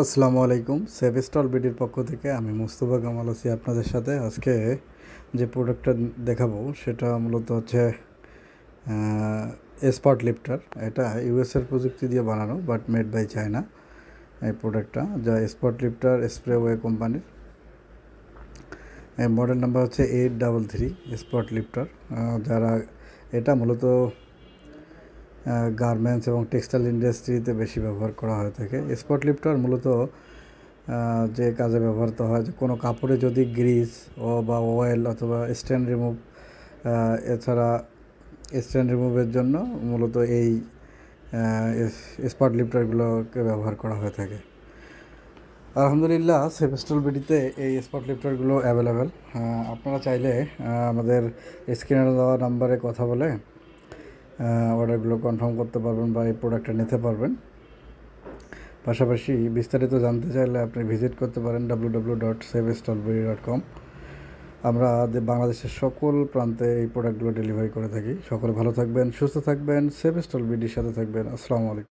আসসালামু আলাইকুম। Save stall বিডির পক্ষ থেকে আমি মুস্তফা কামাল আছি আপনাদের সাথে। আজকে যে প্রোডাক্টটা দেখাবো সেটা মূলত হচ্ছে স্পট লিফটার। এটা ইউএসের প্রযুক্তি দিয়ে বানানো, বাট মেড বাই চায়না এই প্রোডাক্টটা, যা স্পট লিফটার স্প্রেওয়ে কোম্পানির। এই মডেল নাম্বার হচ্ছে 833 স্পট লিফটার। যারা এটা মূলত গার্মেন্টস এবং টেক্সটাইল ইন্ডাস্ট্রিতে বেশি ব্যবহার করা হয়ে থাকে। স্পট লিফটার মূলত যে কাজে ব্যবহৃত হয়, যে কোনো কাপড়ে যদি গ্রিস বা অয়েল অথবা স্টেন রিমুভ, এছাড়া স্টেন রিমুভের জন্য মূলত এই স্পট লিফটারগুলোকে ব্যবহার করা হয়ে থাকে। আলহামদুলিল্লাহ, সেভ স্টল বিডিতে এই স্পট লিফটারগুলো অ্যাভেলেবেল। আপনারা চাইলে আমাদের স্ক্রিনে দেওয়া নাম্বারে কথা বলে অর্ডারগুলো কনফার্ম করতে পারবেন বা এই প্রোডাক্টটা নিতে পারবেন। পাশাপাশি বিস্তারিত জানতে চাইলে আপনি ভিজিট করতে পারেন www.savestallbidi.com। আমরা বাংলাদেশের সকল প্রান্তে এই প্রোডাক্টগুলো ডেলিভারি করে থাকি। সকলে ভালো থাকবেন, সুস্থ থাকবেন, সেভ স্টল বিডির সাথে থাকবেন। আসসালামু আলাইকুম।